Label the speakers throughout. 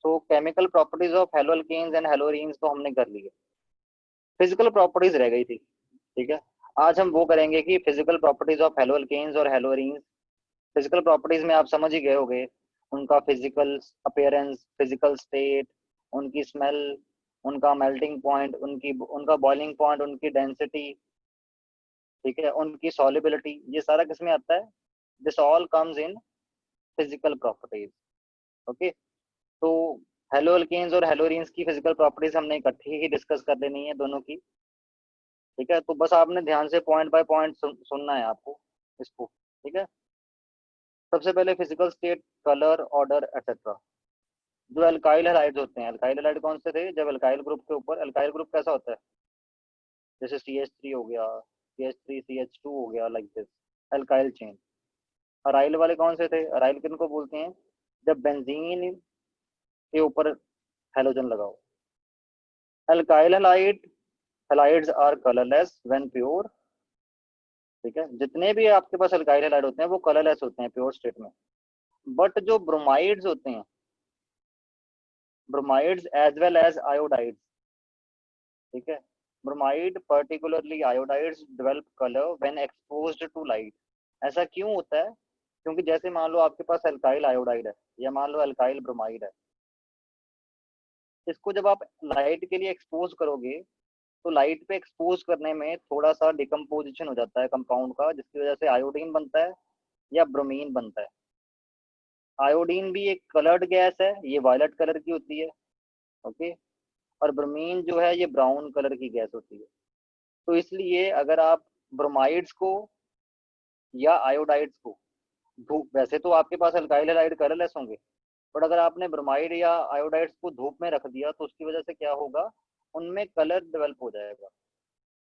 Speaker 1: तो chemical properties of halo alkanes and haloarenes तो हमने कर लिए, फिजिकल प्रॉपर्टीज रह गई थी। ठीक है, आज हम वो करेंगे कि physical properties of halo alkanes और हेलोरीन्स। फिजिकल प्रॉपर्टीज में आप समझ ही गए होंगे, उनका फिजिकल अपीयरेंस, फिजिकल स्टेट, उनकी स्मेल, उनका मेल्टिंग पॉइंट, उनका बॉइलिंग पॉइंट, उनकी डेंसिटी, ठीक है, उनकी सॉल्युबिलिटी, ये सारा किस में आता है? This all comes in physical properties. Okay, तो हेलो अल्केन्स और हेलोरीन्स की फिजिकल प्रॉपर्टीज हमने इकट्ठी ही डिस्कस कर लेनी है दोनों की। ठीक है, तो बस आपने ध्यान से पॉइंट बाय पॉइंट सुनना है आपको इसको। ठीक है, सबसे पहले physical state, colour, order, etcetera. जो अल्काइल हैलाइड्स होते हैं, अल्काइल हैलाइड कौन से थे? जब अल्काइल ग्रुप के ऊपर, अल्काइल ग्रुप कैसा होता है? जैसे CH3 हो गया, CH3CH2 हो गया, like this alkyl chain. Aryl वाले कौन से थे? अराइल किन को बोलते हैं? जब बेंजीन के ऊपर हेलोजन लगाओ। Alkyl halides are colourless when pure. ठीक है, जितने भी आपके पास अल्काइल हैलाइड होते हैं वो कलरलेस होते हैं प्योर स्टेट में। बट जो ब्रोमाइड्स होते हैं, bromides as well as iodides, ठीक है, bromide particularly iodides develop colour when exposed to light. ऐसा क्यों होता है? क्योंकि जैसे मान लो आपके पास अल्काइल आयोडाइड है या मान लो अल्काइल ब्रोमाइड है, इसको जब आप लाइट के लिए एक्सपोज करोगे तो लाइट पे एक्सपोज करने में थोड़ा सा डिकम्पोजिशन हो जाता है कंपाउंड का, जिसकी वजह से आयोडीन बनता है या ब्रोमीन बनता है। आयोडीन भी एक कलर्ड गैस है, ये वायलेट कलर की होती है। ओके, और ब्रोमीन जो है ये ब्राउन कलर की गैस होती है। तो इसलिए अगर आप ब्रोमाइड्स को या आयोडाइड्स को धूप, वैसे तो आपके पास अल्काइल हैलाइड कलरलेस होंगे, बट अगर आपने ब्रोमाइड या आयोडाइड्स को धूप में रख दिया तो उसकी वजह से क्या होगा? उनमें कलर डेवलप हो जाएगा।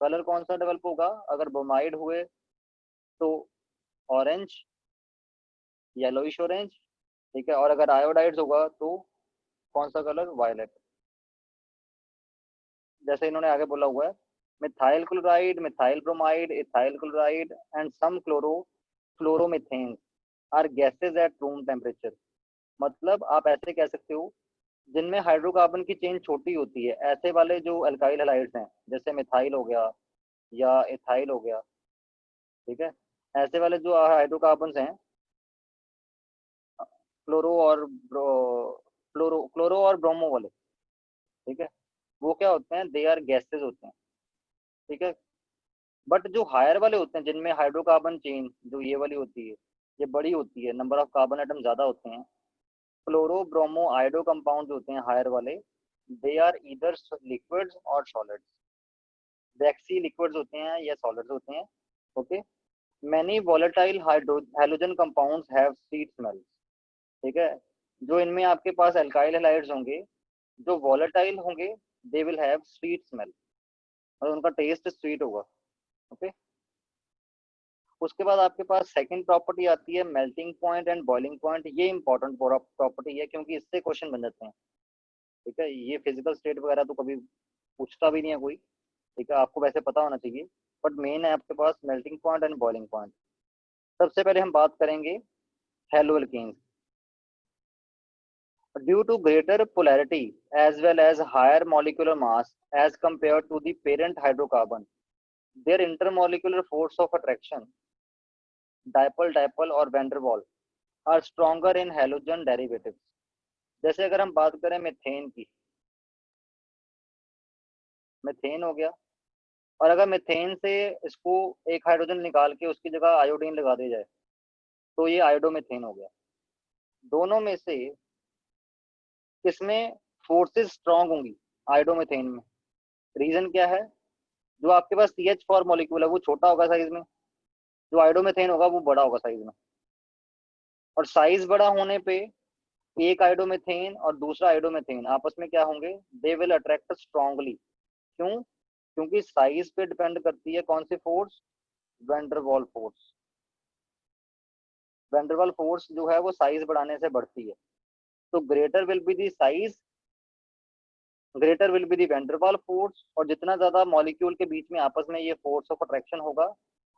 Speaker 1: कलर कौन सा डेवलप होगा? अगर ब्रोमाइड हुए तो ऑरेंज, येलोइश ऑरेंज। ठीक है, और अगर आयोडाइड्स होगा तो कौन सा कलर? वायलेट। जैसे इन्होंने आगे बोला हुआ है, methyl chloride, methyl bromide, ethyl chloride and some fluoromethane are gases at room temperature. मतलब आप ऐसे कह सकते हो, जिनमें हाइड्रोकार्बन की चेन छोटी होती है, ऐसे वाले जो अल्काइल हैलाइड्स हैं, जैसे मिथाइल हो गया या इथाइल हो गया, ठीक है, ऐसे वाले जो हाइड्रोकार्बन हैं, क्लोरो और क्लोरो और ब्रोमो वाले, ठीक है, वो क्या होते हैं? दे आर गैसेज होते हैं। ठीक है, बट जो हायर वाले होते हैं, जिनमें हाइड्रोकार्बन चेन जो ये वाली होती है, ये बड़ी होती है, नंबर ऑफ कार्बन एटम ज्यादा होते हैं, क्लोरो ब्रोमो आयोडो कंपाउंड होते हैं हायर वाले, दे आर ईदर लिक्विड्स और सॉलिड्स। वैक्सी लिक्विड्स होते हैं या सॉलिड्स होते हैं। Okay, many volatile hydrogen compounds have sweet smell. ठीक है, जो इनमें आपके पास अल्काइल हैलाइड्स होंगे, जो वॉलेटाइल होंगे, they will have sweet smell, और उनका टेस्ट स्वीट होगा। ओके, उसके बाद आपके पास सेकंड प्रॉपर्टी आती है melting point and boiling point. ये इंपॉर्टेंट प्रॉपर्टी है क्योंकि इससे क्वेश्चन बन जाते हैं। ठीक है, ये फिजिकल स्टेट वगैरह तो कभी पूछता भी नहीं है कोई। ठीक है, आपको वैसे पता होना चाहिए, बट मेन है आपके पास melting point and boiling point. सबसे पहले हम बात करेंगे halo alkanes. Due to greater polarity as well as higher molecular mass as compared to the parent hydrocarbon, their intermolecular force of attraction, dipole dipole और van der Waals, are stronger in halogen derivatives। जैसे अगर हम बात करें methane की, methane हो गया, और अगर मीथेन से इसको एक हाइड्रोजन निकाल के उसकी जगह आयोडीन लगा दिया जाए तो ये आयोडोमीथेन हो गया। दोनों में से किसमें फोर्सेस स्ट्रांग होंगी? आयोडोमीथेन में। रीजन क्या है? जो आपके पास CH4 मॉलिक्यूल है वो छोटा होगा साइज में, जो आयोडोमीथेन होगा वो बड़ा होगा साइज में। और साइज बड़ा होने पे एक आयोडोमीथेन और दूसरा आयोडोमीथेन आपस में क्या होंगे? They will attract strongly. क्यों? क्योंकि साइज पे डिपेंड करती है कौन सी force? Van der Waals force. Van der Waals force जो है वो साइज बढ़ाने से बढ़ती है। तो greater will be the size, greater will be the van der Waals force, और जितना ज्यादा मॉलिक्यूल के बीच में आपस में ये फोर्स ऑफ अट्रैक्शन होगा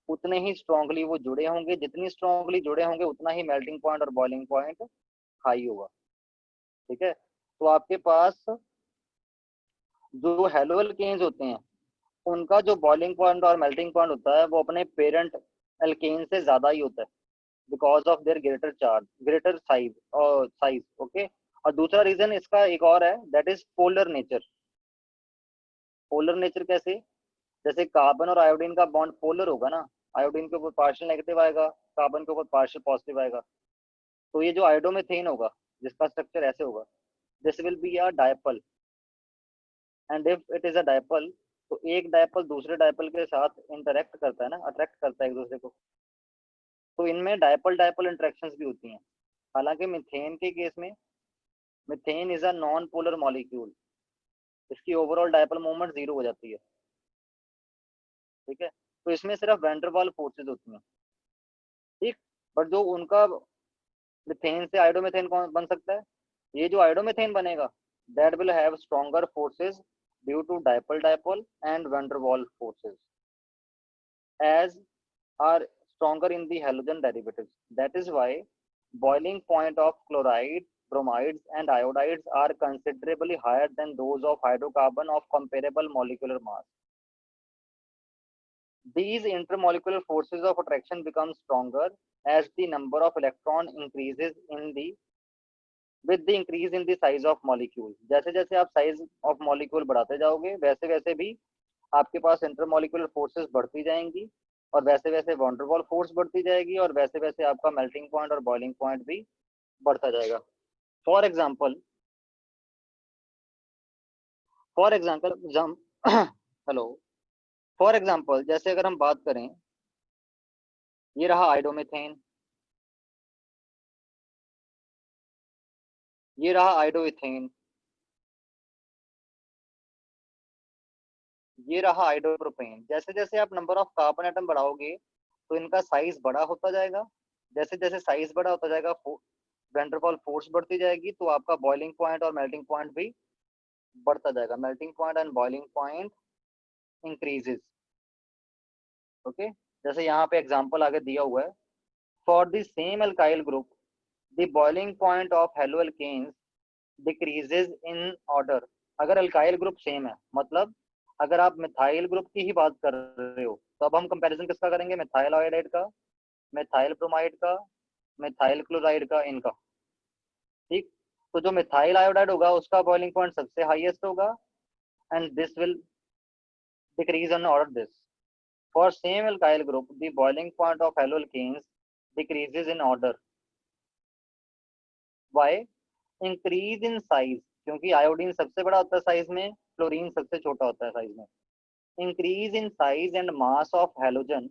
Speaker 1: उतने ही स्ट्रांगली वो जुड़े होंगे। जितनी स्ट्रांगली जुड़े होंगे उतना ही मेल्टिंग पॉइंट और बॉइलिंग पॉइंट हाई होगा। ठीक है, तो आपके पास जो हेलो एल्केन्स होते हैं उनका जो बॉइलिंग पॉइंट और मेल्टिंग पॉइंट होता है वो अपने पेरेंट एल्केन से ज्यादा ही होता है, because of their greater charge, greater size. Okay. और दूसरा रीजन इसका एक और है, that is polar nature. Polar nature कैसे? जैसे कार्बन और आयोडीन का बॉन्ड पोलर होगा ना, आयोडीन के ऊपर पार्शियल नेगेटिव आएगा, कार्बन के ऊपर पार्शियल पॉजिटिव आएगा। तो ये जो आयोडोमेथेन होगा जिसका स्ट्रक्चर ऐसे होगा, this will be a dipole, and if it is a dipole तो एक डायपल दूसरे डायपल के साथ इंटरेक्ट करता है ना, अट्रैक्ट करता है एक दूसरे को, तो इनमें डायपल डायपल इंटरेक्शंस भी होती हैं। हालांकि मीथेन के केस में, methane is a non polar molecule, इसकी ओवरऑल डायपल मूवमेंट जीरो हो जाती है। ठीक है, तो इसमें सिर्फ वैंडरवाल फोर्सेज होती हैं। ठीक। बट जो उनका मिथेन से आयोडोमेथेन कौन बन सकता है, ये जो आयोडोमेथेन बनेगा that will have stronger forces due to dipole dipole and van der Waals forces as are stronger in the halogen derivatives. That is why boiling point of chloride, bromides and iodides are considerably higher than those of hydrocarbon of comparable molecular mass. These intermolecular forces of attraction become stronger as the number of electron increases in the with the increase in the size of molecule. जैसे जैसे आप size of molecule बढ़ाते जाओगे वैसे वैसे भी आपके पास intermolecular forces बढ़ती जाएंगी, और वैसे वैसे वॉन्डरवॉल फोर्स बढ़ती जाएगी, और वैसे वैसे आपका मेल्टिंग पॉइंट और बॉइलिंग पॉइंट भी बढ़ता जाएगा। For example, for example hello, for example जैसे अगर हम बात करें, ये रहा आइडोमेथेन, ये रहा आइडोइथेन, ये रहा आइडोप्रोपेन। जैसे जैसे आप नंबर ऑफ कार्बन एटम बढ़ाओगे तो इनका साइज बड़ा होता जाएगा, जैसे जैसे साइज बड़ा होता जाएगा वैंडरवाल फोर्स बढ़ती जाएगी, तो आपका बॉइलिंग पॉइंट और मेल्टिंग पॉइंट भी बढ़ता जाएगा, melting point and boiling point increases. Okay. जैसे यहाँ पे एग्जांपल आगे दिया हुआ है, for the same alkyl group the boiling point of halo alkanes decreases in order. अगर अल्काइल ग्रुप सेम है, मतलब अगर आप मिथाइल ग्रुप की ही बात कर रहे हो, तो अब हम कंपैरिजन किसका करेंगे, मिथाइल आयोडाइड का, मिथाइल ब्रोमाइड का, मिथाइल क्लोराइड का, इनका। ठीक। तो जो मिथाइल आयोडाइड होगा उसका बॉइलिंग पॉइंट सबसे हाईएस्ट होगा, and this will decrease on order this. For same alkyl group, the boiling point of haloalkanes decreases in order. Why? Increase in size, क्योंकि आयोडीन सबसे बड़ा होता है साइज में, क्लोरीन सबसे छोटा होता है साइज में। Increase in size and mass of halogen,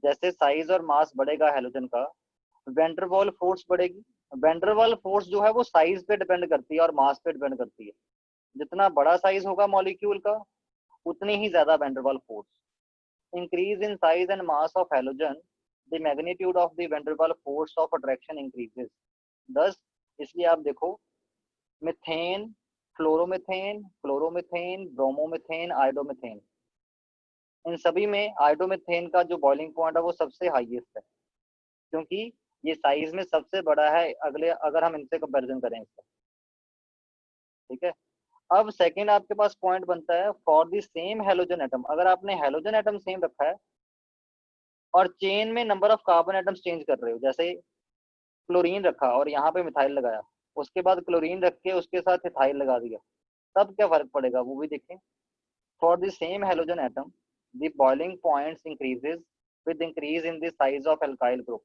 Speaker 1: जैसे साइज और मास बढ़ेगा हेलोजन का, वेंडरवॉल फोर्स बढ़ेगी। वेंडरवॉल फोर्स जो है वो साइज पे डिपेंड करती है और मास पे डिपेंड करती है। जितना बड़ा साइज होगा मॉलिक्यूल का उतनी ही ज्यादा Van der Waals force. increase in size and mass of halogen, the magnitude of the van der Waals force of attraction increases. Thus, इसलिए आप देखो, मिथेन, फ्लोरोमिथेन, क्लोरोमिथेन, ब्रोमोमिथेन, आयोडोमिथेन, इन सभी में आयोडोमिथेन का जो बॉइलिंग पॉइंट है वो सबसे हाईएस्ट है, क्योंकि ये साइज में सबसे बड़ा है अगले, अगर हम इनसे कंपैरिजन करें इसका। ठीक है। अब सेकंड आपके पास पॉइंट बनता है, for the same halogen atom, अगर आपने हेलोजन एटम सेम रखा है और चेन में number of carbon atoms change कर रहे हो, जैसे क्लोरीन रखा और यहाँ पे मिथाइल लगाया, उसके बाद क्लोरीन रख के उसके साथ इथाइल लगा दिया, तब क्या फर्क पड़ेगा वो भी देखें। For the same halogen atom the boiling points increases with increase in the size of alkyl group.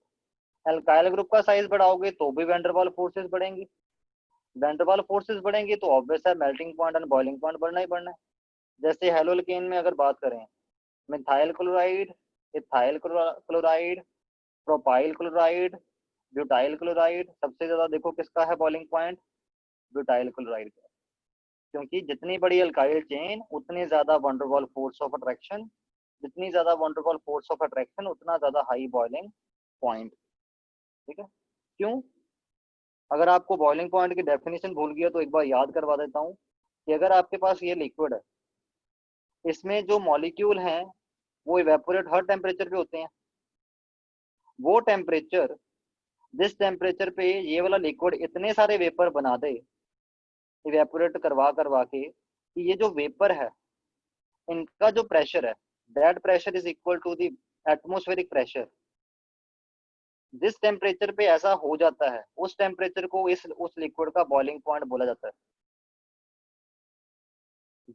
Speaker 1: Alkyl group का साइज बढ़ाओगे तो भी वैंडरवाल फोर्सेस बढ़ेंगी, वैंडरवाल फोर्सेस बढ़ेंगी तो ऑब्वियस है मेल्टिंग पॉइंट और बॉइलिंग पॉइंट बढ़ना ही बढ़ना है। जैसे हेलोल्केन में अगर बात करें, methyl chloride, ethyl chloride, propyl chloride, butyl chloride, सबसे ज्यादा देखो किसका है बॉइलिंग पॉइंट, ब्यूटाइल क्लोराइड का, क्योंकि जितनी बड़ी अल्काइल चेन उतनी ज्यादा वंडरवॉल फोर्स ऑफ अट्रैक्शन, जितनी ज्यादा वंडरवॉल फोर्स ऑफ अट्रैक्शन उतना ज्यादा हाई बॉइलिंग पॉइंट। ठीक है। क्यों? अगर आपको बॉइलिंग पॉइंट की डेफिनेशन भूल गया तो एक बार याद करवा देता हूँ, कि अगर आपके पास ये लिक्विड है, इसमें जो मॉलिक्यूल हैं वो इवेपोरेट हर टेम्परेचर पे होते हैं, वो टेम्परेचर जिस टेम्परेचर पे ये वाला लिक्विड इतने सारे वेपर बना दे, इवेपोरेट करवा करवा के, कि ये जो वेपर है इनका जो प्रेशर है, that pressure is equal to the atmospheric pressure. जिस टेम्परेचर पे ऐसा हो जाता है उस टेम्परेचर को इस उस लिक्विड का बॉइलिंग पॉइंट बोला जाता है।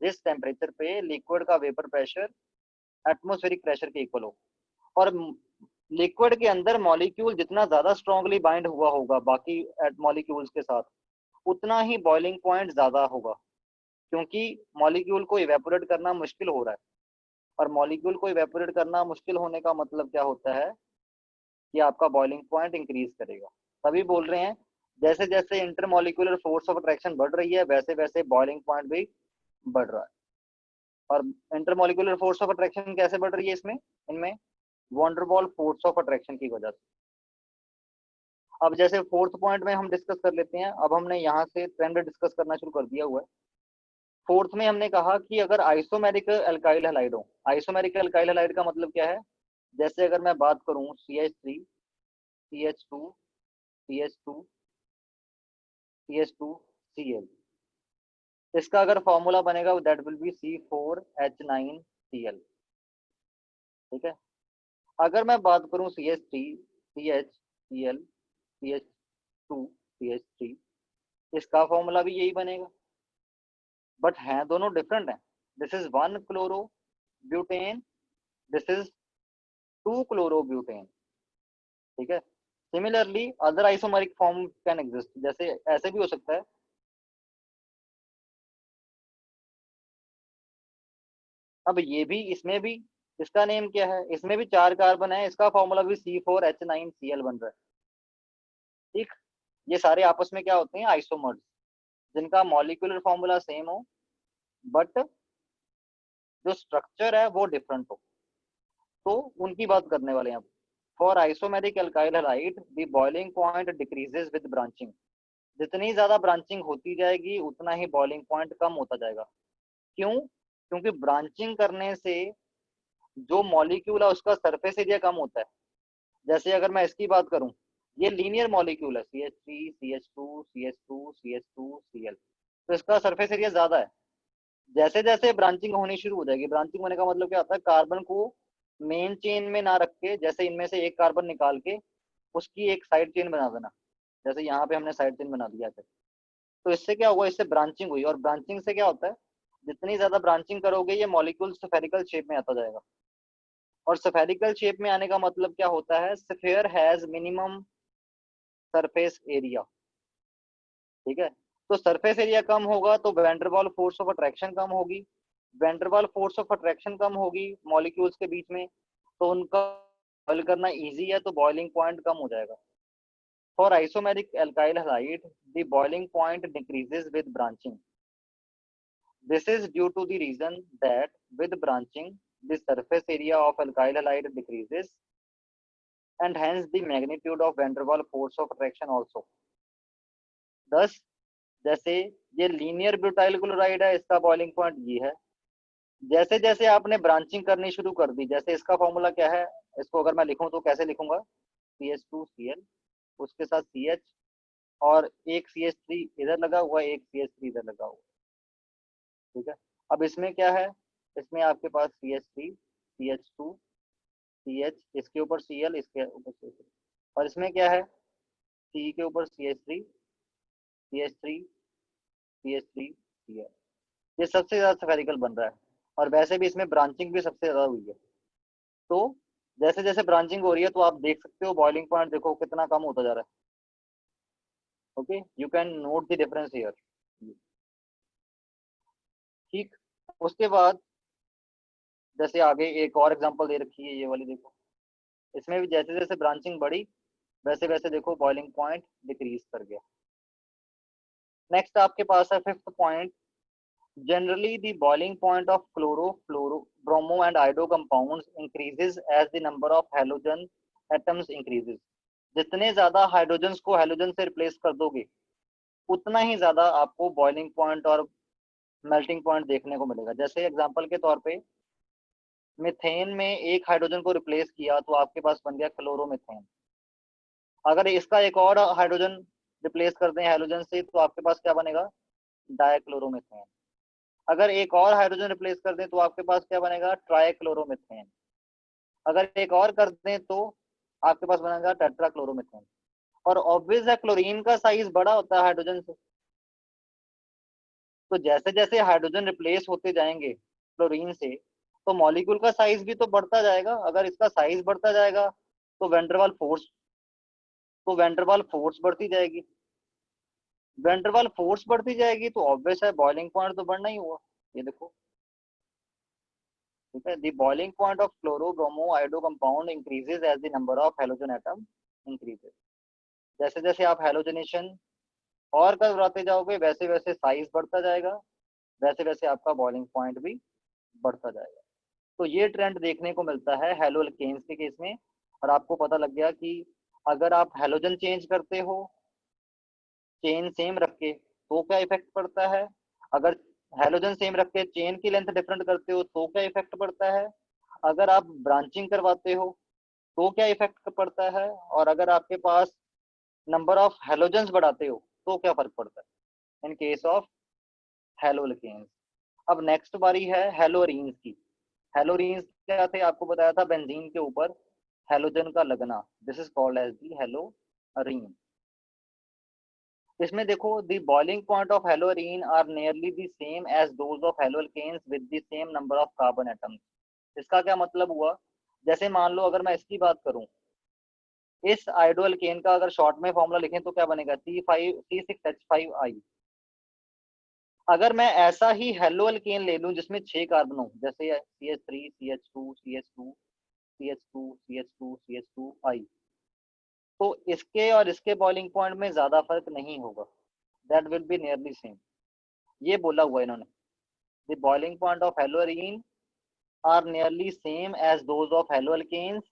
Speaker 1: जिस टेम्परेचर पे लिक्विड का वेपर प्रेशर एटमॉस्फेरिक प्रेशर के इक्वल हो, और लिक्विड के अंदर मॉलिक्यूल जितना ज्यादा स्ट्रांगली बाइंड हुआ होगा बाकी मॉलिक्यूल्स के साथ, उतना ही बॉइलिंग पॉइंट ज्यादा होगा, क्योंकि मॉलिक्यूल को इवेपोरेट करना मुश्किल हो रहा है। और मॉलिक्यूल को इवेपोरेट करना मुश्किल होने का मतलब क्या होता है कि आपका बॉइलिंग पॉइंट इंक्रीज करेगा। तभी बोल रहे हैं जैसे जैसे इंटरमॉलिक्यूलर फोर्स ऑफ अट्रैक्शन बढ़ रही है वैसे वैसे बॉइलिंग पॉइंट भी बढ़ रहा है। और इंटरमॉलिक्यूलर फोर्स ऑफ अट्रैक्शन कैसे बढ़ रही है इसमें, इनमें वॉन्डरबॉल फोर्स ऑफ अट्रैक्शन की वजह से। अब जैसे फोर्थ पॉइंट में हम डिस्कस कर लेते हैं, अब हमने यहाँ से ट्रेंड डिस्कस करना शुरू कर दिया हुआ है। फोर्थ में हमने कहा कि अगर आइसोमेरिक अल्काइल हैलाइड हो, आइसोमेरिक अल्काइल हैलाइड का मतलब क्या है, जैसे अगर मैं बात करूं CH3 CH2 CH2 CH2 Cl, इसका अगर फॉर्मूला बनेगा दैट विल बी C4H9Cl। ठीक है। अगर मैं बात करूं CH3 CHCl CH2 CH3, इसका फॉर्मूला भी यही बनेगा, बट हैं दोनों डिफरेंट हैं। This is 1 chlorobutane, this is 2 chlorobutane. ठीक है। Similarly other isomeric form can exist, जैसे ऐसे भी हो सकता है, अब ये भी, इसमें भी, इसका नेम क्या है, इसमें भी 4 कार्बन है, इसका फॉर्मूला भी C4H9Cl बन रहा है। ठीक। ये सारे आपस में क्या होते हैं, आइसोमर्स, जिनका मॉलिक्यूलर फॉर्मूला सेम हो बट जो स्ट्रक्चर है वो डिफरेंट हो। तो उनकी बात करने वाले हैं अब। For isomeric alkyl halide the boiling point decreases with branching. जितनी ज्यादा ब्रांचिंग होती जाएगी उतना ही बॉइलिंग पॉइंट कम होता जाएगा। क्यों? क्योंकि ब्रांचिंग करने से जो मॉलिक्यूल है उसका सरफेस एरिया कम होता है। जैसे अगर मैं इसकी बात करूं, ये लीनियर मॉलिक्यूल है CH3 CH2 CH2 CH2 Cl, तो इसका सरफेस एरिया ज्यादा है। जैसे जैसे ब्रांचिंग होनी शुरू हो जाएगी, ब्रांचिंग होने का मतलब क्या होता है, कार्बन को मेन चेन में ना रख के, जैसे इनमें से एक कार्बन निकाल के उसकी एक साइड चेन बना देना, जैसे यहाँ पे हमने साइड चेन बना दिया है। तो इससे क्या हुआ, इससे ब्रांचिंग हुई, और ब्रांचिंग से क्या होता है, जितनी ज्यादा ब्रांचिंग करोगे ये मॉलिक्यूल स्फेरिकल शेप में आता जाएगा। और स्फेरिकल शेप में आने का मतलब क्या होता है, sphere has minimum surface area. ठीक है। तो सरफेस एरिया कम होगा तो वैंडरवाल फोर्स ऑफ अट्रैक्शन कम होगी, वैंडरवाल फोर्स ऑफ अट्रैक्शन कम होगी मॉलिक्यूल्स के बीच में, तो उनका बॉयल करना इजी है, तो बॉइलिंग पॉइंट कम हो जाएगा। For isomeric alkyl halide the boiling point decreases with branching. This is due to the reason that with branching, the surface area of alkyl halide decreases and hence the magnitude of van der Waals force of attraction also. Thus, जैसे ये linear butyl chloride है, इसका boiling point ये है। जैसे जैसे आपने branching करनी शुरू कर दी, जैसे इसका फॉर्मूला क्या है, इसको अगर मैं लिखूं तो कैसे लिखूंगा, CH2Cl, उसके साथ CH, और एक CH3 इधर लगा हुआ है, एक CH3 इधर लगा हुआ है। ठीक है। अब इसमें क्या है, इसमें आपके पास CH3 CH2 CH, इसके ऊपर Cl, इसके ऊपर CH3, और इसमें क्या है, C के ऊपर CH3 CH3 CH3 Cl। ये सबसे ज्यादा स्फेरिकल बन रहा है, और वैसे भी इसमें ब्रांचिंग भी सबसे ज्यादा हुई है। तो जैसे जैसे ब्रांचिंग हो रही है तो आप देख सकते हो बॉइलिंग पॉइंट देखो कितना कम होता जा रहा है। Okay, you can note the difference here. ठीक। उसके बाद जैसे आगे एक और एग्जांपल दे रखी है, ये वाली देखो, इसमें भी जैसे जैसे ब्रांचिंग बढ़ी वैसे वैसे देखो बॉइलिंग पॉइंट डिक्रीज कर गया। नेक्स्ट आपके पास है fifth point, generally the boiling point of chloro fluoro bromo and iodo compounds increases as the number of halogen atoms increases. जितने ज्यादा हाइड्रोजन को हैलोजन से रिप्लेस कर दोगे उतना ही ज्यादा आपको बॉइलिंग पॉइंट और मेल्टिंग पॉइंट देखने को मिलेगा। जैसे एग्जांपल के तौर पे मिथेन में एक हाइड्रोजन को रिप्लेस किया तो आपके पास बन गया क्लोरोमीथेन। अगर इसका एक और हाइड्रोजन रिप्लेस कर दें हैलोजन से तो आपके पास क्या बनेगा, डाइक्लोरोमीथेन। अगर एक और हाइड्रोजन रिप्लेस कर दें तो आपके पास क्या बनेगा, ट्राइक्लोरोमीथेन। अगर एक और कर दें तो आपके पास बनेगा टेट्राक्लोरोमीथेन। और ऑब्वियस है क्लोरीन का साइज बड़ा होता है हाइड्रोजन से, तो जैसे जैसे हाइड्रोजन रिप्लेस होते जाएंगे क्लोरीन से तो मॉलिक्यूल का साइज भी तो बढ़ता जाएगा। अगर इसका साइज बढ़ता जाएगा तो वेंडरवाल फोर्स बढ़ती जाएगी। वेंडरवाल फोर्स बढ़ती जाएगी तो ऑब्वियस है बॉइलिंग पॉइंट तो बढ़ना ही हुआ। ये देखो, ठीक है, the boiling point of chloro bromo iodo compound increases as the number of halogen atom increases. जैसे जैसे आप हैलोजनेशन और करवाते जाओगे वैसे वैसे साइज बढ़ता जाएगा, वैसे वैसे आपका बॉइलिंग पॉइंट भी बढ़ता जाएगा। तो ये ट्रेंड देखने को मिलता है हैलो अल्केन्स के केस में। और आपको पता लग गया कि अगर आप हैलोजन चेंज करते हो चेन सेम रख के तो क्या इफेक्ट पड़ता है, अगर हैलोजन सेम रख के चेन की लेंथ डिफरेंट करते हो तो क्या इफेक्ट पड़ता है, अगर आप ब्रांचिंग करवाते हो तो क्या इफेक्ट पड़ता है, और अगर आपके पास नंबर ऑफ हैलोजन्स बढ़ाते हो तो क्या फर्क पड़ता है in case of halo alkanes. अब नेक्स्ट बारी है हैलोरीन्स की। हैलोरीन्स क्या थे, आपको बताया था बेंजीन के ऊपर हैलोजन का लगना, this is called as the haloarene. इसमें देखो the boiling point of haloarene are nearly the same as those of haloalkanes with the same number of carbon atoms. इसका क्या मतलब हुआ, जैसे मान लो अगर मैं इसकी बात करूं, इस आयोडोअल्केन का अगर शॉर्ट में फॉर्मूला लिखें तो क्या बनेगा, C6H5I। अगर मैं ऐसा ही हेलोअल्केन ले लूं जिसमें 6 कार्बन हो, जैसे CH3 CH2 CH2 CH2 CH2 CH2I, तो इसके और इसके बॉइलिंग पॉइंट में ज्यादा फर्क नहीं होगा, that will be nearly same. ये बोला हुआ इन्होंने, the boiling point of haloarene are nearly same as those of haloalkanes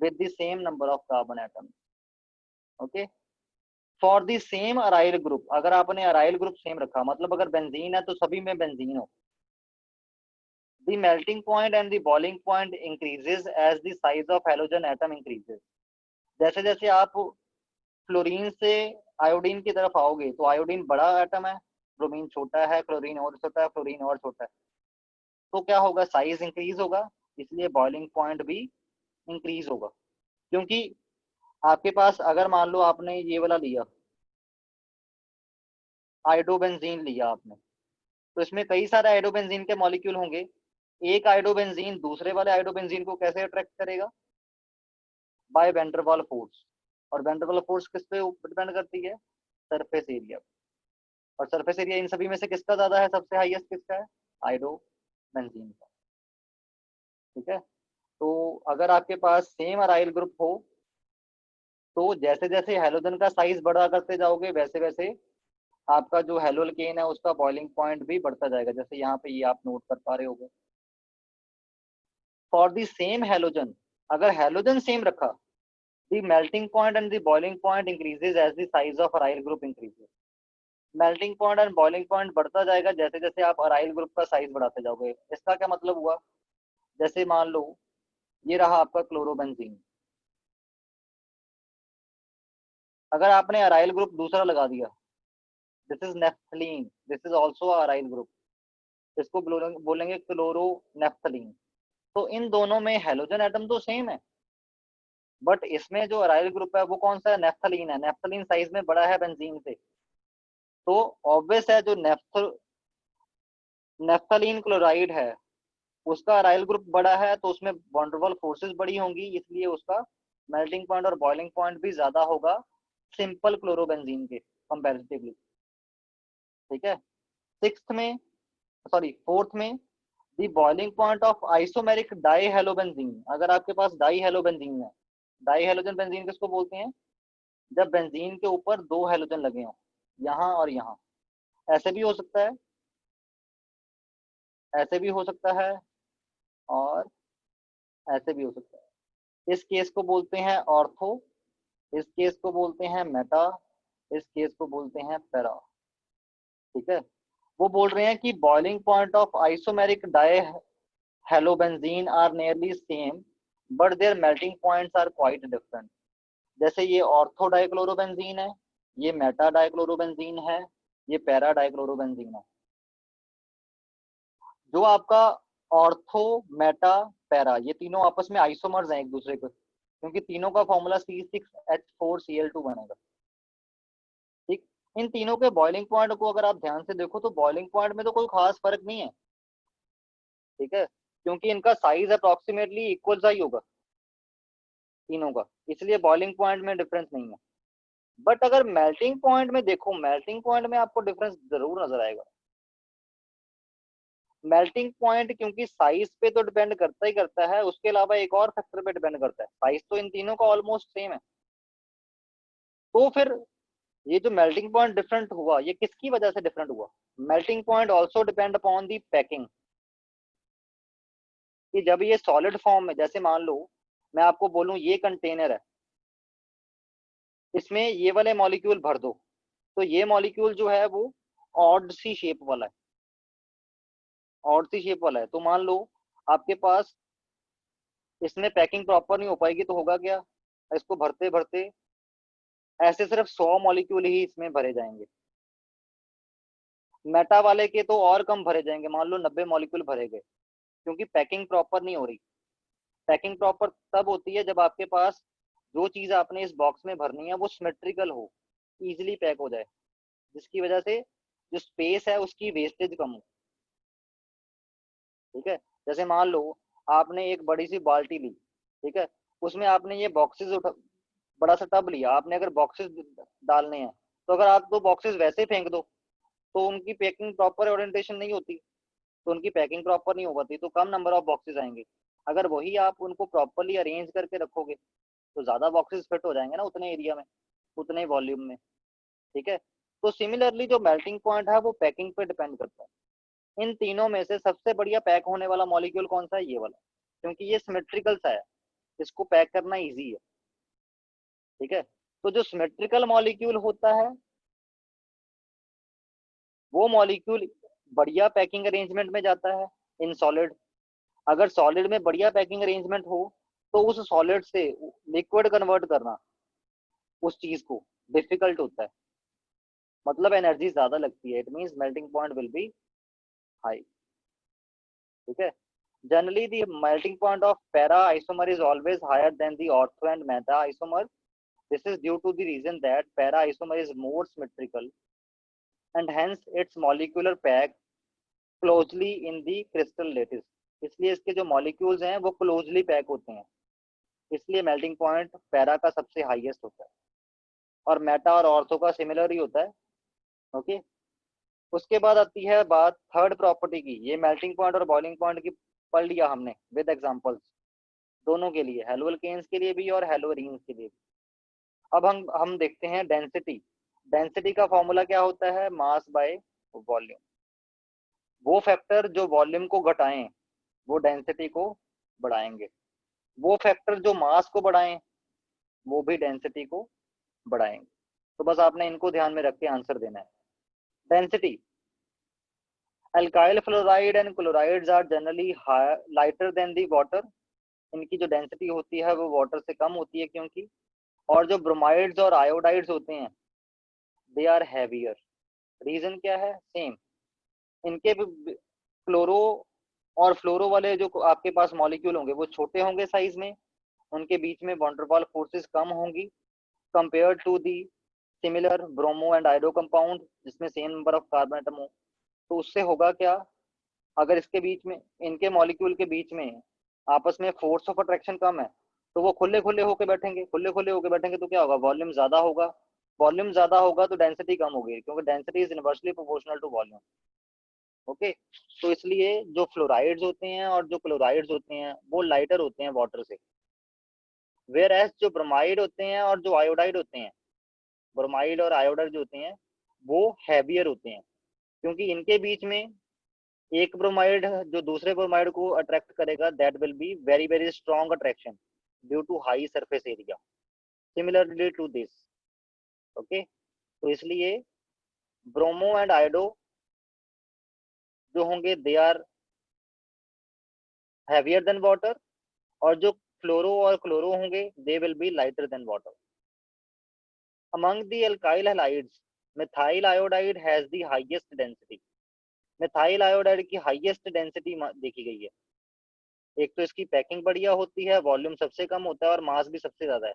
Speaker 1: with the same number of carbon atoms. Okay, for the same aryl group, अगर आपने अराइल ग्रुप सेम रखा, मतलब अगर benzene है तो सभी में बेंजीन हो, the melting point and the boiling point increases as the size of halogen atom increases. जैसे जैसे आप फ्लोरीन से आयोडीन की तरफ आओगे तो आयोडीन बड़ा एटम है, ब्रोमीन छोटा है, क्लोरीन और छोटा है, फ्लोरीन और छोटा है, तो क्या होगा, साइज इंक्रीज होगा, इसलिए बॉइलिंग पॉइंट भी इंक्रीज होगा। क्योंकि आपके पास अगर मान लो आपने ये वाला लिया आइडोबेंजीन लिया आपने, तो इसमें कई सारे आइडोबेंजीन के मॉलिक्यूल होंगे, एक आइडोबेंजीन दूसरे वाले आइडोबेंजीन को कैसे अट्रैक्ट करेगा, बाय वेंडरवाल फोर्स। और वेंडरवाल फोर्स किस पे डिपेंड करती है, सरफेस एरिया। और सरफेस एरिया इन सभी में से किसका ज्यादा है, सबसे हाईएस्ट किसका है, आइडोबेंजीन का। ठीक है, तो अगर आपके पास सेम अराइल ग्रुप हो तो जैसे जैसे हेलोजन का साइज बढ़ा करते जाओगे वैसे वैसे आपका जो हेलोअल्केन है उसका बॉइलिंग पॉइंट भी बढ़ता जाएगा, जैसे यहाँ पे ये आप नोट कर पा रहे होगे। फॉर द सेम हेलोजन, अगर हेलोजन सेम रखा, the melting point and the boiling point increases as the size of aryl group increases. Melting point and boiling point बढ़ता जाएगा जैसे जैसे आप अराइल ग्रुप का साइज बढ़ाते जाओगे। इसका क्या मतलब हुआ, जैसे मान लो ये रहा आपका क्लोरोबेंजीन, अगर आपने अराइल ग्रुप दूसरा लगा दिया, this is naphthalene, this is also aryl group, इसको बोलेंगे क्लोरो नेफ्थलीन। तो इन दोनों में हेलोजन एटम तो सेम है, बट इसमें जो अराइल ग्रुप है वो कौन सा है, नेफ्थलीन है। नेफ्थलीन साइज में बड़ा है बेंजीन से, तो ऑब्वियस है जो नेफ्थलीन क्लोराइड है उसका अराइल ग्रुप बड़ा है तो उसमें वॉन्डरवॉल फोर्सेस बड़ी होंगी, इसलिए उसका मेल्टिंग पॉइंट और बॉइलिंग पॉइंट भी ज्यादा होगा सिंपल क्लोरोबेंजीन के कंपैरेटिवली। ठीक है, सिक्स्थ में, सॉरी फोर्थ में, the boiling point of isomeric di halobenzene. अगर आपके पास डाई हेलोबेंजीन है, डाई हेलोजन बेंजीन किसको बोलते हैं, जब बेंजीन के ऊपर दो हेलोजन लगे हों, यहाँ और यहाँ, ऐसे भी हो सकता है, ऐसे भी हो सकता है, और ऐसे भी हो सकता है। इस केस को बोलते हैं ऑर्थो, इस केस को बोलते हैं मेटा, इस केस को बोलते हैं पैरा। ठीक है, वो बोल रहे हैं कि boiling point of isomeric di halobenzene are nearly same but their melting points are quite different. जैसे ये ऑर्थो डाइक्लोरोबेंजीन है, ये मेटा डाइक्लोरोबेंजीन है, ये पैरा डाइक्लोरोबेंजीन है। जो आपका ऑर्थो, मेटा, पैरा, ये तीनों आपस में आइसोमर्स हैं एक दूसरे के, क्योंकि तीनों का फॉर्मूला C6H4Cl2 बनेगा। ठीक, इन तीनों के बॉइलिंग पॉइंट को अगर आप ध्यान से देखो तो बॉइलिंग पॉइंट में तो कोई खास फर्क नहीं है, ठीक है, क्योंकि इनका साइज अप्रोक्सीमेटली इक्वल सा ही होगा तीनों का, इसलिए बॉइलिंग पॉइंट में डिफरेंस नहीं है। बट अगर मेल्टिंग पॉइंट में देखो, मेल्टिंग पॉइंट में आपको डिफरेंस जरूर नजर आएगा। मेल्टिंग पॉइंट क्योंकि साइज पे तो डिपेंड करता ही करता है, उसके अलावा एक और फैक्टर पे डिपेंड करता है। साइज तो इन तीनों का ऑलमोस्ट सेम है, तो फिर ये जो मेल्टिंग पॉइंट डिफरेंट हुआ, ये किसकी वजह से डिफरेंट हुआ? Melting point also depend upon the packing, कि जब ये सॉलिड फॉर्म में, जैसे मान लो मैं आपको बोलूं ये कंटेनर है, इसमें ये वाले मॉलिक्यूल भर दो, तो ये मॉलिक्यूल जो है वो ऑड सी शेप वाला है, ऑड सी शेप वाला है। तो मान लो आपके पास इसमें पैकिंग प्रॉपर नहीं हो पाएगी, तो होगा क्या, इसको भरते भरते ऐसे सिर्फ 100 मॉलिक्यूल ही इसमें भरे जाएंगे। मेटा वाले के तो और कम भरे जाएंगे, मान लो 90 मॉलिक्यूल भरे गए, क्योंकि पैकिंग प्रॉपर नहीं हो रही। पैकिंग प्रॉपर तब होती है जब आपके पास जो चीज आपने इस बॉक्स में भरनी है वो सिमेट्रिकल हो, इजीली पैक हो जाए, जिसकी वजह से जो स्पेस है उसकी वेस्टेज कम हो। ठीक है, जैसे मान लो आपने एक बड़ी सी बाल्टी ली, ठीक है, उसमें आपने ये बॉक्सेस उठा, बड़ा सा टब लिया आपने, अगर बॉक्सेस डालने हैं, तो अगर आप दो बॉक्सेस वैसे फेंक दो तो उनकी पैकिंग प्रॉपर ओरिएंटेशन नहीं होती, तो उनकी पैकिंग प्रॉपर नहीं हो पाती, तो कम नंबर ऑफ बॉक्सेस आएंगे। अगर वही आप उनको प्रॉपरली अरेंज करके रखोगे तो ज्यादा बॉक्सेस फिट हो जाएंगे ना उतने एरिया में, उतने वॉल्यूम में। ठीक है, तो सिमिलरली जो मेल्टिंग पॉइंट है वो पैकिंग पे डिपेंड करता है। इन तीनों में से सबसे बढ़िया पैक होने वाला मॉलिक्यूल कौन सा है? ये वाला, क्योंकि ये सिमेट्रिकल सा है, इसको पैक करना इजी है। ठीक है, तो जो सिमेट्रिकल मॉलिक्यूल होता है वो मॉलिक्यूल बढ़िया पैकिंग अरेंजमेंट में जाता है इन सॉलिड। अगर सॉलिड में बढ़िया पैकिंग अरेंजमेंट हो तो उस सॉलिड से लिक्विड कन्वर्ट करना उस चीज को डिफिकल्ट होता है, मतलब एनर्जी ज्यादा लगती है, it means melting point will be high. ठीक है, generally the melting point of para isomer is always higher than the ortho and meta isomer. This is due to the reason that para isomer is more symmetrical and hence its molecular pack closely in the crystal lattice. इसलिए इसके जो molecules हैं वो closely pack होते हैं, इसलिए melting point para का सबसे हाईएस्ट होता है, और मेटा और ऑर्थो का सिमिलर ही होता है। ओके, उसके बाद आती है बात थर्ड प्रॉपर्टी की। ये मेल्टिंग पॉइंट और बॉइलिंग पॉइंट की पढ़ लिया हमने विद एग्जांपल्स, दोनों के लिए, हेलोअल्केन्स के लिए भी और हेलोअरीन्स के लिए भी। अब हम देखते हैं डेंसिटी। डेंसिटी का फॉर्मूला क्या होता है? मास बाय वॉल्यूम। वो फैक्टर जो वॉल्यूम को घटाएं वो डेंसिटी को बढ़ाएंगे, वो फैक्टर जो मास को बढ़ाएं वो भी डेंसिटी को बढ़ाएंगे। तो बस आपने इनको ध्यान में रख के आंसर देना है। Density, alkyl fluoride and chlorides are generally lighter than the water. इनकी जो डेंसिटी होती है वो वाटर से कम होती है, क्योंकि, और जो ब्रोमाइड्स और आयोडाइड्स होते हैं दे आर हैवियर। रीजन क्या है? सेम, इनके क्लोरो और फ्लोरो वाले जो आपके पास मॉलिक्यूल होंगे वो छोटे होंगे साइज में, उनके बीच में वॉन्डरवॉल फोर्सेस कम होंगी compare to the similar bromo and iodo compound जिसमें same number of carbon atom हो। तो उससे होगा क्या, अगर इसके बीच में, इनके मॉलिक्यूल के बीच में आपस में फोर्स ऑफ अट्रैक्शन कम है, तो वो खुले खुले होकर बैठेंगे, खुले खुले होकर बैठेंगे तो क्या होगा? वॉल्यूम ज्यादा होगा, वॉल्यूम ज्यादा होगा तो डेंसिटी कम होगी, क्योंकि density is inversely proportional to volume. Okay, तो इसलिए जो फ्लोराइड्स होते हैं और जो क्लोराइड्स होते हैं वो लाइटर होते हैं वाटर से, वेयर एज जो ब्रोमाइड होते हैं और जो आयोडाइड होते हैं, ब्रोमाइड और आयोडाइड जो होते हैं वो हैवियर होते हैं, क्योंकि इनके बीच में एक ब्रोमाइड जो दूसरे ब्रोमाइड को अट्रैक्ट करेगा, that will be very very strong attraction due to high surface area, similarly to this. Okay, तो इसलिए ब्रोमो एंड आयोडो जो होंगे they are heavier than water, और जो फ्लोरो और क्लोरो होंगे they will be lighter than water. among the alkyl halides methyl iodide has the highest density। Methyl iodide की highest density देखी गई है। एक तो इसकी पैकिंग बढ़िया होती है, वॉल्यूम सबसे कम होता है और मास भी सबसे ज्यादा है।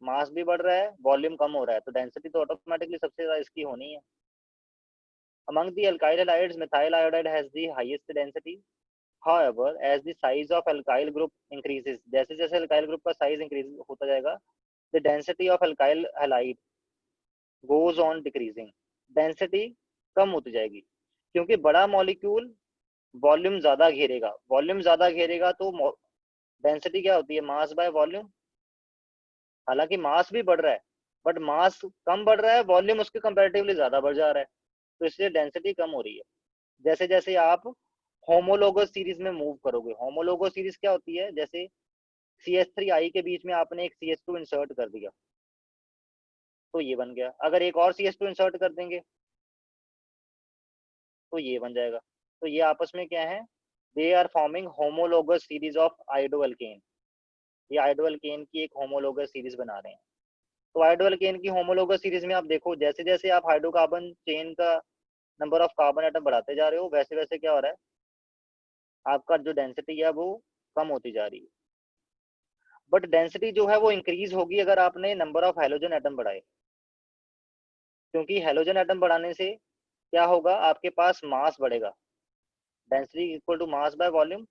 Speaker 1: मास भी बढ़ रहा है, वॉल्यूम कम हो रहा है, तो डेंसिटी तो ऑटोमेटिकली सबसे ज्यादा इसकी होनी है। among the alkyl halides methyl iodide has the highest density। however as the size of alkyl group increases, जैसे जैसे alkyl group का साइज इंक्रीज होता जाएगा, the density of alkyl halide goes on decreasing, density कम होती जाएगी, क्योंकि बड़ा मॉलिक्यूल वॉल्यूम ज्यादा घेरेगा, वॉल्यूम ज्यादा घेरेगा तो डेंसिटी क्या होती है, मास बाय वॉल्यूम। हालांकि मास भी बढ़ रहा है, बट मास कम बढ़ रहा है, वॉल्यूम उसके कंपैरेटिवली ज्यादा बढ़ जा रहा है, तो इसलिए डेंसिटी कम हो रही है। जैसे जैसे आप होमोलोगस सीरीज में मूव करोगे, होमोलोगस सीरीज क्या होती है, जैसे CH3I के बीच में आपने एक CH2 इंसर्ट कर दिया तो ये बन गया, अगर एक और CH2 इंसर्ट कर देंगे तो ये बन जाएगा। तो ये आपस में क्या है, they are forming homologous series of iodoalkane. ये आइडोअल्केन की एक होमोलोगस सीरीज बना रहे हैं। तो आइडोअल्केन की होमोलोगस सीरीज में आप देखो, जैसे जैसे आप हाइड्रोकार्बन चेन का नंबर ऑफ कार्बन एटम बढ़ाते जा रहे हो, वैसे वैसे क्या हो रहा है, आपका जो डेंसिटी है वो कम होती जा रही है। बट डेंसिटी जो है वो इंक्रीज होगी अगर आपने नंबर ऑफ हेलोजन एटम बढ़ाए, क्योंकि हेलोजन एटम बढ़ाने से क्या होगा, आपके पास मास बढ़ेगा। Density equal to mass by volume,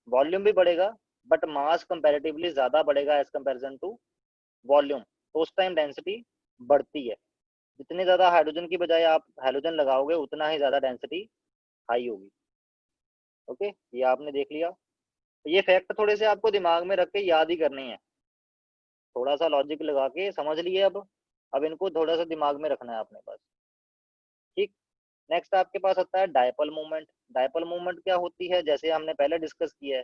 Speaker 1: volume भी बढ़ेगा बट मास कंपैरेटिवली ज्यादा बढ़ेगा एज कंपैरिजन टू वॉल्यूम, तो उस टाइम डेंसिटी बढ़ती है। जितने ज्यादा हाइड्रोजन की बजाय आप हेलोजन लगाओगे उतना ही ज्यादा डेंसिटी हाई होगी। ओके, ये आपने देख लिया। तो ये फैक्ट थोड़े से आपको दिमाग में रख के याद ही करने हैं, थोड़ा सा लॉजिक लगा के समझ लिए। अब इनको थोड़ा सा दिमाग में रखना है अपने पास, ठीक। नेक्स्ट आपके पास आता है डायपोल मूवमेंट। डायपोल मूवमेंट क्या होती है, जैसे हमने पहले डिस्कस किया है,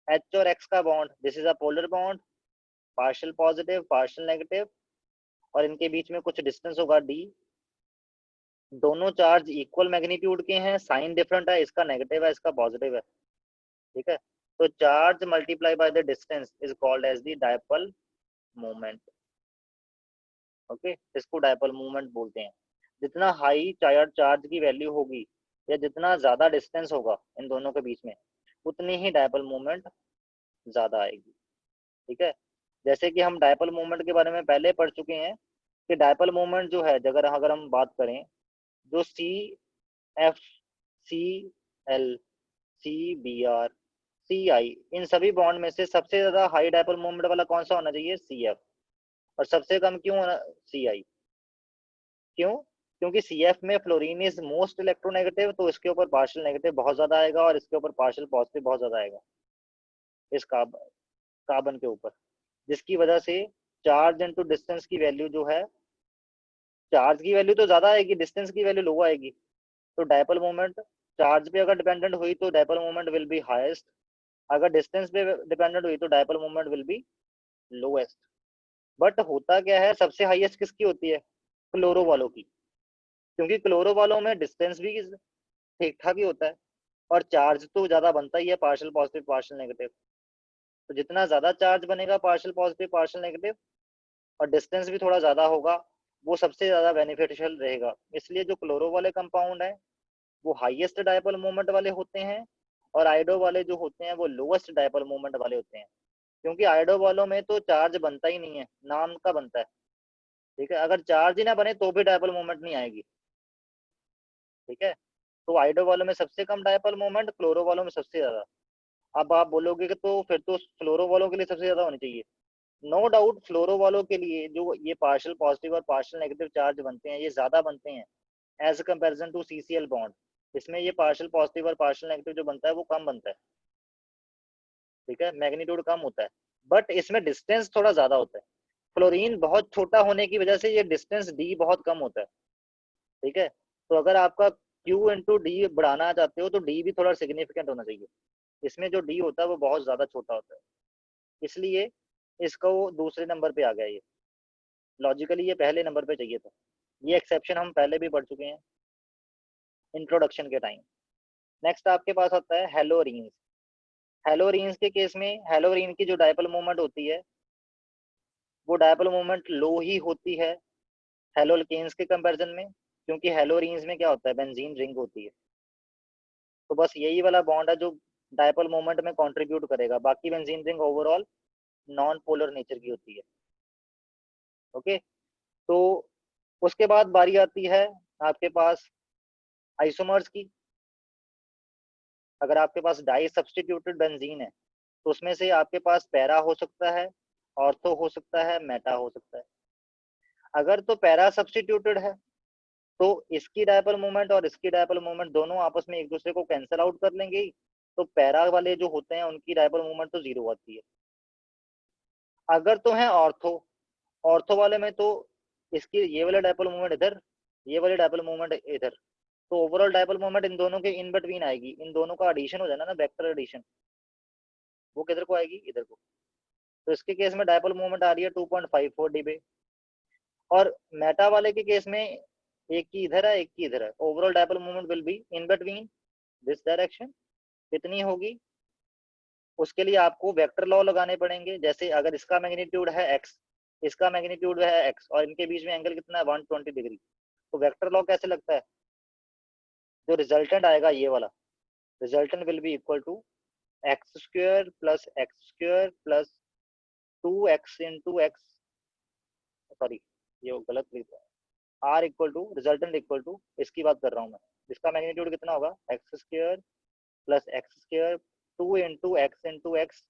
Speaker 1: H और X का bond, this is a polar bond, partial positive partial negative, और इनके बीच में कुछ डिस्टेंस होगा d। दोनों चार्ज इक्वल मैग्नीट्यूड के हैं, साइन डिफरेंट है, इसका नेगेटिव है इसका पॉजिटिव है, ठीक है। तो charge multiply by the distance is called as the dipole movement. Okay, इसको डायपोल मूवमेंट बोलते हैं। जितना हाई चार्ज की वैल्यू होगी या जितना ज्यादा डिस्टेंस होगा इन दोनों के बीच में, उतनी ही डायपोल मूवमेंट ज्यादा आएगी, ठीक है। जैसे कि हम डायपोल मूवमेंट के बारे में पहले पढ़ चुके हैं कि डायपोल मूवमेंट जो है, अगर हम बात करें, जो CF, CL, CBr, CI, इन सभी बॉन्ड में से सबसे ज्यादा हाई डायपोल मूवमेंट वाला कौन सा होना चाहिए, CF, और सबसे कम क्यों होना, CI। क्यों, क्योंकि CF में फ्लोरीन इज मोस्ट इलेक्ट्रोनेगेटिव, तो इसके ऊपर पार्शियल नेगेटिव बहुत ज्यादा आएगा और इसके ऊपर पार्शियल पॉजिटिव बहुत ज्यादा आएगा इस कार्बन के ऊपर, जिसकी वजह से चार्ज इनटू डिस्टेंस की वैल्यू जो है, चार्ज की वैल्यू तो ज्यादा आएगी, डिस्टेंस की वैल्यू लो आएगी। तो डायपोल मोमेंट चार्ज पे अगर डिपेंडेंट हुई तो dipole moment will be highest, अगर डिस्टेंस पे डिपेंडेंट हुई तो dipole moment will be lowest. But होता क्या है, सबसे हाईएस्ट किसकी होती है, क्लोरो वालों की, क्योंकि क्लोरो वालों में डिस्टेंस भी ठीक ठाक ही होता है और चार्ज तो ज्यादा बनता ही है, पार्शियल पॉजिटिव पार्शियल नेगेटिव। तो जितना ज्यादा चार्ज बनेगा पार्शियल पॉजिटिव पार्शियल नेगेटिव और डिस्टेंस भी थोड़ा ज्यादा होगा, वो सबसे ज्यादा बेनिफिशियल रहेगा। इसलिए जो क्लोरो वाले कंपाउंड है वो हाईएस्ट डायपोल मोमेंट वाले होते हैं और आयोडो वाले जो होते हैं वो लोएस्ट डायपोल मोमेंट वाले होते हैं, क्योंकि आयोडो वालों में तो चार्ज बनता ही नहीं है, नाम का बनता है, ठीक है। अगर चार्ज ही ना बने तो भी डायपोल मोमेंट नहीं आएगी, ठीक है। तो आयोडो वालों में सबसे कम डायपोल मोमेंट, क्लोरो वालों में सबसे ज्यादा। अब आप बोलोगे कि तो फिर तो फ्लोरो वालों के लिए सबसे ज्यादा होनी चाहिए। नो डाउट फ्लोरो वालों के लिए जो ये पार्शियल पॉजिटिव और पार्शियल नेगेटिव चार्ज बनते हैं ये ज्यादा बनते हैं as comparison to CCl bond. इसमें ये पार्शियल पॉजिटिव और पार्शियल नेगेटिव जो बनता है वो कम बनता है, ठीक है, मैग्नीट्यूड कम होता है, बट इसमें डिस्टेंस थोड़ा ज्यादा होता है। फ्लोरीन बहुत छोटा होने की वजह से ये डिस्टेंस डी बहुत कम होता है, ठीक है। तो अगर आपका क्यू इंटू डी बढ़ाना चाहते हो तो डी भी थोड़ा सिग्निफिकेंट होना चाहिए, इसमें जो डी होता है वो बहुत ज्यादा छोटा होता है, इसलिए इसका वो दूसरे नंबर पे आ गया। ये लॉजिकली ये पहले नंबर पे चाहिए था, ये एक्सेप्शन हम पहले भी पढ़ चुके हैं इंट्रोडक्शन के टाइम। नेक्स्ट आपके पास आता है हेलोरीन्स। हेलोरीन्स के केस में हेलोरीन की जो डायपोल मूवमेंट होती है वो डायपोल मोमेंट लो ही होती है हेलोल्केन्स के कंपैरिजन में, क्योंकि हेलोरीन्स में क्या होता है, बेंजीन रिंग होती है। तो बस यही वाला बॉन्ड है जो डायपोल मोमेंट में कंट्रीब्यूट करेगा, बाकी benzene ring overall non polar nature की होती है। ओके, तो उसके बाद बारी आती है आपके पास आइसोमर्स की। अगर आपके पास डाई सब्स्टिट्यूटेड बेंजीन है तो उसमें से आपके पास पैरा हो सकता है, ऑर्थो हो सकता है, मेटा हो सकता है। अगर तो पैरा सब्स्टिट्यूटेड है तो इसकी डायपोल मोमेंट और इसकी डायपोल मोमेंट दोनों आपस में एक दूसरे को कैंसिल आउट कर लेंगे ही, तो पैरा वाले जो होते हैं उनकी डायपोल मोमेंट तो जीरो आती है। अगर तो है ऑर्थो, ऑर्थो वाले में तो इसकी ये वाला डायपोल मोमेंट इधर, ये वाली डायपोल मोमेंट इधर, तो ओवरऑल डायपोल मोमेंट इन दोनों के इन बिटवीन आएगी। इन दोनों का एडिशन हो जाना ना, वेक्टर एडिशन, वो किधर को आएगी, इधर को। तो इसके केस में डायपोल मोमेंट आ रही है 2.54 dB, और मेटा वाले के केस में एक की इधर है एक की इधर है। Overall dipole moment will be in between this direction. कितनी होगी, उसके लिए आपको वेक्टर लॉ लगाने पड़ेंगे। जैसे अगर इसका मैग्नीट्यूड है x, इसका मैग्नीट्यूड है x, और इनके बीच में एंगल कितना है 120 डिग्री, तो वेक्टर लॉ कैसे लगता है, जो रिजल्टेंट आएगा ये वाला, resultant will be equal to x square plus 2x into x, sorry ये गलत लिख रहा है, R equal to resultant equal to, इसकी बात कर रहा हूँ मैं, इसका मैग्नीट्यूड कितना होगा x स्क्वायर 2 इंटू एक्स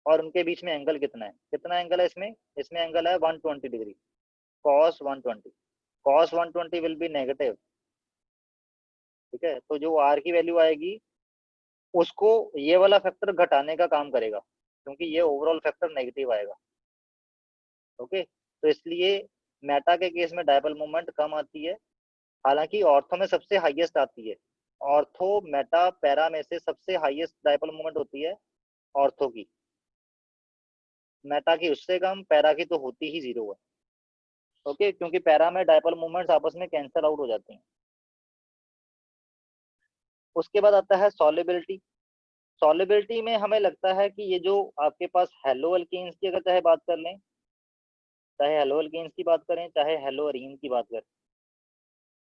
Speaker 1: और उनके बीच में एंगल कितना है, कितना एंगल है इसमें, इसमें एंगल है 120 degree, cos 120, cos 120 will be negative. ठीक है, तो जो r की वैल्यू आएगी उसको ये वाला फैक्टर घटाने का काम करेगा, क्योंकि ये ओवरऑल फैक्टर नेगेटिव आएगा। ओके, तो इसलिए मेटा के केस में डायपोल मोमेंट कम आती है, हालांकि ऑर्थो में सबसे हाईएस्ट आती है। ऑर्थो मेटा पैरा में से सबसे हाईएस्ट डायपोल मोमेंट होती है ऑर्थो की, मेटा की उससे कम, पैरा की तो होती ही जीरो है। ओके, क्योंकि पैरा में डायपोल मोमेंट्स आपस में कैंसिल आउट हो जाती हैं। उसके बाद आता है सॉल्युबिलिटी। सॉल्युबिलिटी में हमें लगता है कि ये जो आपके पास हेलो अल्केन्स की अगर चाहे बात कर लें, चाहे हेलो अल्केन्स की बात करें चाहे हेलो अरीन की बात करें,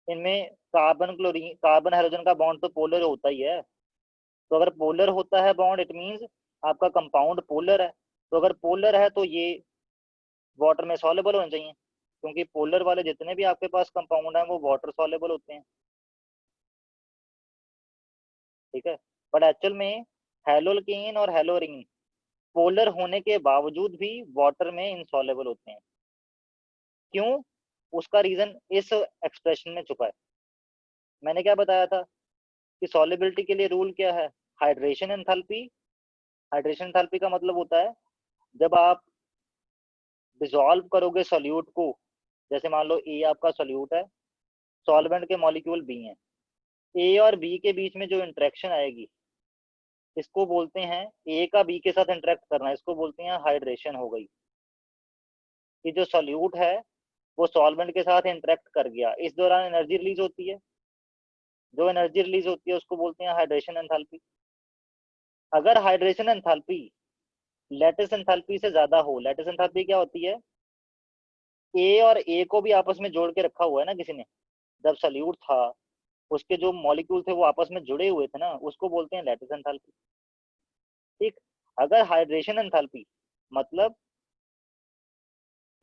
Speaker 1: इनमें कार्बन क्लोरीन कार्बन हाइड्रोजन का बॉन्ड तो पोलर होता ही है। तो अगर पोलर होता है बॉन्ड, इट मींस आपका कंपाउंड पोलर है। तो अगर पोलर है तो ये वाटर में सॉल्युबल होने चाहिए, क्योंकि पोलर वाले जितने भी आपके पास कंपाउंड हैं वो वाटर सॉल्युबल होते हैं। ठीक है, बट एक्चुअल में हेलोल्केन और हेलोरीन पोलर होने के बावजूद भी वाटर में इनसॉल्युबल होते हैं। क्यों, उसका रीजन इस एक्सप्रेशन में छुपा है। मैंने क्या बताया था कि सॉल्युबिलिटी के लिए रूल क्या है, हाइड्रेशन एंथैल्पी। हाइड्रेशन एंथैल्पी का मतलब होता है जब आप डिसॉल्व करोगे सोल्यूट को, जैसे मान लो ए आपका सोल्यूट है, सॉल्वेंट के मॉलिक्यूल बी हैं, ए और बी के बीच में जो इंटरेक्शन आएगी इसको बोलते हैं, ए का बी के साथ इंटरेक्ट करना, इसको बोलते हैं हाइड्रेशन हो गई। कि जो सोल्यूट है वो सॉल्वेंट के साथ इंटरेक्ट कर गया, इस दौरान एनर्जी रिलीज होती है, जो एनर्जी रिलीज होती है उसको बोलते हैं हाइड्रेशन एंथैल्पी। अगर हाइड्रेशन एंथैल्पी लैटिस एंथैल्पी से ज्यादा हो, लैटिस एंथैल्पी क्या होती है, ए और ए को भी आपस में जोड़ के रखा हुआ है ना किसी ने, जब सल्यूट था उसके जो मॉलिक्यूल थे वो आपस में जुड़े हुए थे ना, उसको बोलते हैं लैटिस एंथैल्पी। ठीक, अगर हाइड्रेशन एंथैल्पी मतलब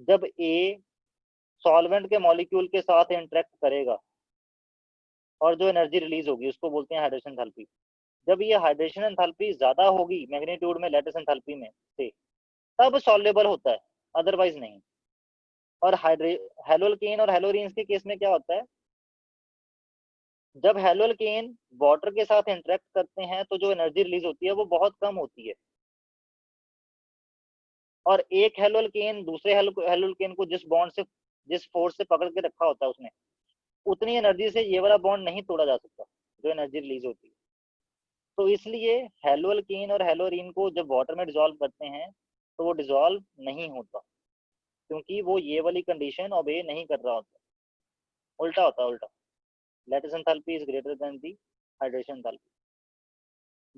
Speaker 1: जब ए सॉल्वेंट के मॉलिक्यूल के साथ इंटरेक्ट करेगा और जो एनर्जी रिलीज होगी उसको बोलते हैं हाइड्रेशन एंथैल्पी। जब ये हाइड्रेशन एंथैल्पी ज्यादा होगी मैग्नीट्यूड में लैटिस एंथैल्पी में से, तब सॉल्युबल होता है, अदरवाइज नहीं। और हेलोल्केन और हेलोरीन्स के केस में क्या होता है, जब हेलोल्केन वाटर के साथ इंटरेक्ट करते हैं तो जो एनर्जी रिलीज होती है वो बहुत कम होती है, और एक हेलोल्केन दूसरे हेलोल्केन को जिस बॉन्ड से, जिस फोर्स से पकड़ के रखा होता है उसने, उतनी एनर्जी से ये वाला बॉन्ड नहीं तोड़ा जा सकता जो एनर्जी रिलीज होती है। तो इसलिए हेलोल्केन और हेलोरीन को जब वाटर में डिजोल्व करते हैं तो वो डिजोल्व नहीं होता, क्योंकि वो ये वाली कंडीशन ओबे नहीं कर रहा होता, उल्टा होता है, उल्टा। Lattice enthalpy is greater than the hydration enthalpy,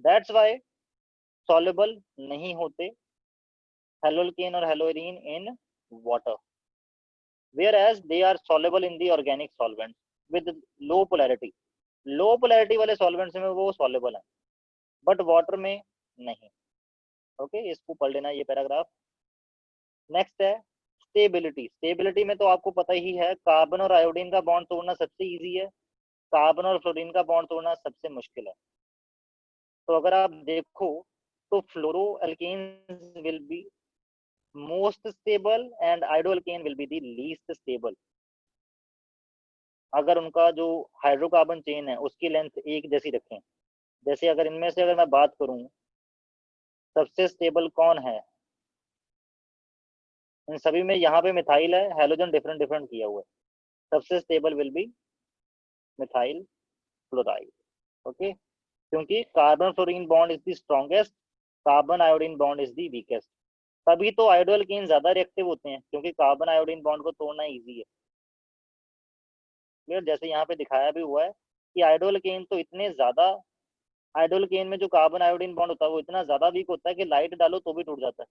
Speaker 1: that's why soluble नहीं होते हेलोल्केन और हेलोरीन इन water, whereas they are soluble in the organic solvents with low polarity. Low polarity वाले सॉल्वेंट्स में वो सॉल्युबल है, बट वाटर में नहीं। ओके, इसको पढ़ लेना ये पैराग्राफ। नेक्स्ट है स्टेबिलिटी। स्टेबिलिटी में तो आपको पता ही है, कार्बन और आयोडीन का बॉन्ड तोड़ना सबसे इजी है, कार्बन और फ्लोरीन का बॉन्ड तोड़ना सबसे मुश्किल है। तो अगर आप देखो तो fluoro alkanes will be most stable and iodo alkane will be the least stable. अगर उनका जो हाइड्रोकार्बन चेन है उसकी लेंथ एक जैसी रखें, जैसे अगर इनमें से अगर मैं बात करूं सबसे स्टेबल कौन है इन सभी में, यहाँ पे मिथाइल है, हेलोजन डिफरेंट डिफरेंट किया हुआ है। सबसे stable will be methyl chloride. Okay, क्योंकि carbon fluorine bond is the strongest, carbon iodine bond is the weakest. तभी तो आयोडो एल्केन ज्यादा रिएक्टिव होते हैं, क्योंकि कार्बन आयोडीन बॉन्ड को तोड़ना इजी है। क्लियर? जैसे यहाँ पे दिखाया भी हुआ है कि आयोडो एल्केन तो इतने ज्यादा, आयोडो एल्केन में जो कार्बन आयोडीन बॉन्ड होता है वो इतना ज्यादा वीक होता है कि लाइट डालो तो भी टूट जाता है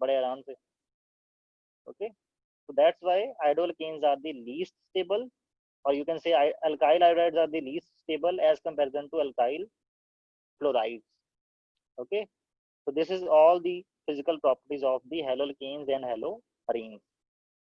Speaker 1: बड़े आराम से। Okay, so that's why iodine alkanes are the least stable, or you can say alkyl iodides are the least stable as comparison to alkyl chlorides. Okay, so this is all the physical properties of the haloalkanes and haloarenes.